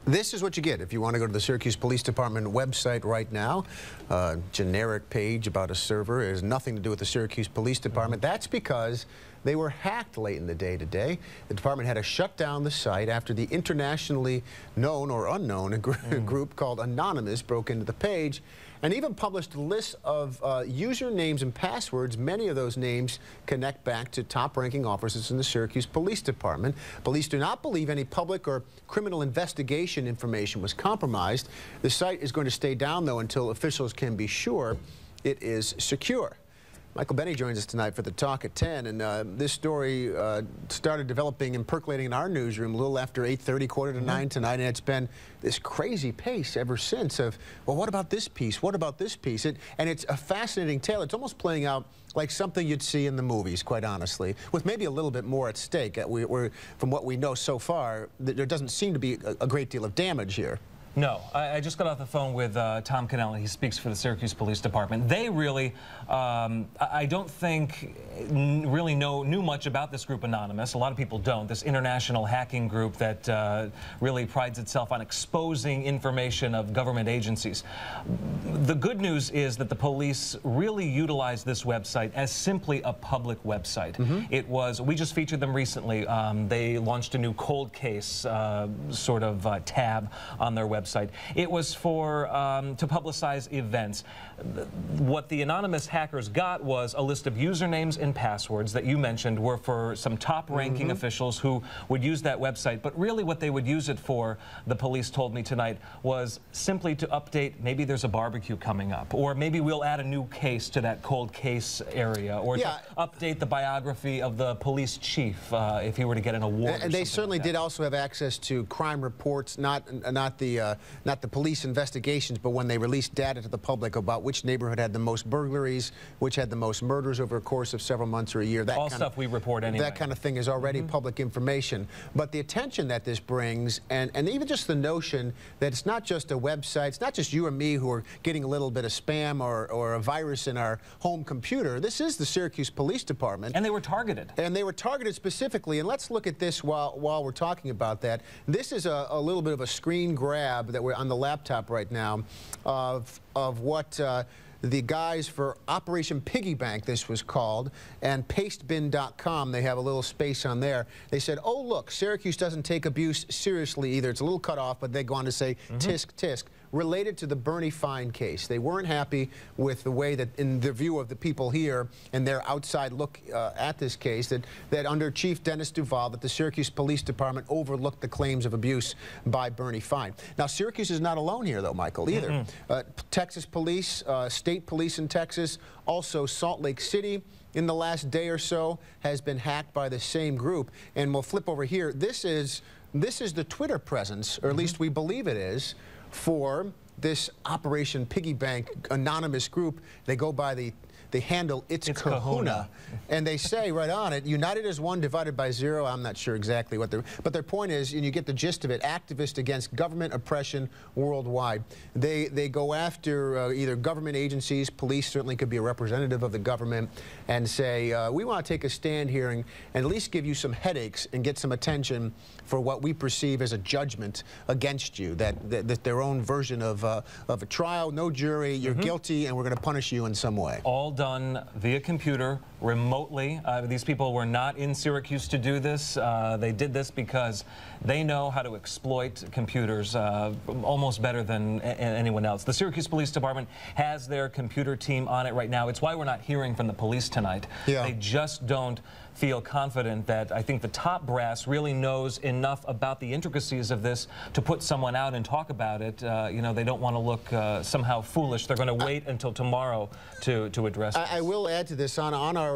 This is what you get if you want to go to the Syracuse Police Department website right now. Generic page about a server. It has nothing to do with the Syracuse Police Department. That's because they were hacked late in the day today. The department had to shut down the site after the internationally known or unknown group called Anonymous broke into the page and even published a list of usernames and passwords. Many of those names connect back to top-ranking officers in the Syracuse Police Department. Police do not believe any public or criminal investigation information was compromised. The site is going to stay down, though, until officials can be sure it is secure. Michael Benny joins us tonight for the talk at 10, and this story started developing and percolating in our newsroom a little after 8:30, quarter to 9 tonight, and it's been this crazy pace ever since of, well, what about this piece? What about this piece? And it's a fascinating tale. It's almost playing out like something you'd see in the movies, quite honestly, with maybe a little bit more at stake. From what we know so far, there doesn't seem to be a great deal of damage here. No, I just got off the phone with Tom Cannell. He speaks for the Syracuse Police Department. They really, I don't think, really knew much about this group Anonymous. A lot of people don't. This international hacking group that really prides itself on exposing information of government agencies. The good news is that the police really utilized this website as simply a public website. It was, we just featured them recently. They launched a new cold case sort of tab on their website. It was for to publicize events. What the anonymous hackers got was a list of usernames and passwords that you mentioned were for some top-ranking officials who would use that website. But really what they would use it for, the police told me tonight, was simply to update, maybe there's a barbecue coming up, or maybe we'll add a new case to that cold case area, or to update the biography of the police chief if he were to get an award. And they certainly did also have access to crime reports, not the police investigations, but when they released data to the public about which neighborhood had the most burglaries, which had the most murders over a course of several months or a year. That all stuff we report anyway. That kind of thing is already public information. But the attention that this brings, and even just the notion that it's not just a website, it's not just you or me who are getting a little bit of spam or a virus in our home computer. This is the Syracuse Police Department. And they were targeted. And they were targeted specifically. And let's look at this while we're talking about that. This is a little bit of a screen grab that we're on the laptop right now of what the guys for Operation Piggy Bank, this was called, and pastebin.com, they have a little space on there. They said, oh, look, Syracuse doesn't take abuse seriously either. It's a little cut off, but they go on to say, tisk, tisk, related to the Bernie Fine case. They weren't happy with the way that, in the view of the people here and their outside look at this case, that under Chief Dennis Duval, that the Syracuse Police Department overlooked the claims of abuse by Bernie Fine. Now, Syracuse is not alone here, though, Michael, either. Texas police, state police in Texas, also Salt Lake City, in the last day or so, has been hacked by the same group. And we'll flip over here. This is the Twitter presence, or at least we believe it is, for this Operation Piggy Bank anonymous group. They go by the handle It's Kahuna. And they say right on it, united as one, divided by zero. I'm not sure exactly what but their point is, and you get the gist of it, activists against government oppression worldwide. They go after either government agencies, police certainly could be a representative of the government, and say, we want to take a stand here and at least give you some headaches and get some attention for what we perceive as a judgment against you, that their own version of a trial, no jury, you're guilty, and we're going to punish you in some way. All done via computer, remotely. These people were not in Syracuse to do this. They did this because they know how to exploit computers almost better than anyone else. The Syracuse Police Department has their computer team on it right now. It's why we're not hearing from the police tonight. They just don't feel confident that I think the top brass really knows enough about the intricacies of this to put someone out and talk about it. You know, they don't want to look somehow foolish. They're going to wait until tomorrow to address this. I will add to this, on our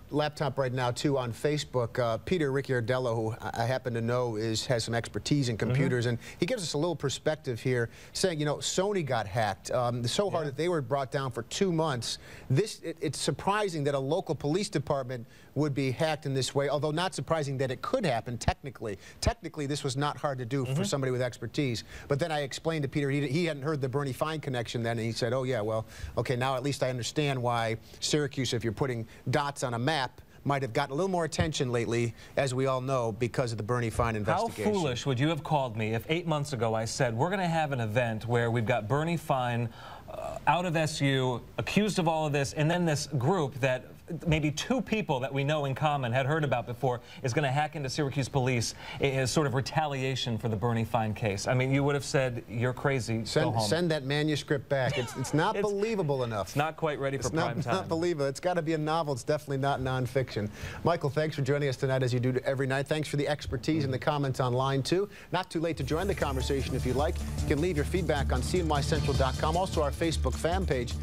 laptop right now, too, on Facebook, Peter Ricciardello, who I happen to know has some expertise in computers, and he gives us a little perspective here, saying, you know, Sony got hacked so hard that they were brought down for 2 months. It's surprising that a local police department would be hacked in this way, although not surprising that it could happen technically. Technically, this was not hard to do for somebody with expertise. But then I explained to Peter, he hadn't heard the Bernie Fine connection then, and he said, oh, yeah, well, okay, now at least I understand why Syracuse, if you're putting dots on a map, might have gotten a little more attention lately, as we all know, because of the Bernie Fine investigation. How foolish would you have called me if 8 months ago I said, we're going to have an event where we've got Bernie Fine out of SU, accused of all of this, and then this group that maybe 2 people that we know in common had heard about before is going to hack into Syracuse police as sort of retaliation for the Bernie Fine case. I mean, you would have said, you're crazy, go home. Send that manuscript back. It's not believable enough. It's not quite ready for prime time. It's not believable. It's got to be a novel. It's definitely not nonfiction. Michael, thanks for joining us tonight, as you do every night. Thanks for the expertise and the comments online, too. Not too late to join the conversation if you'd like. You can leave your feedback on cnycentral.com, also our Facebook fan page.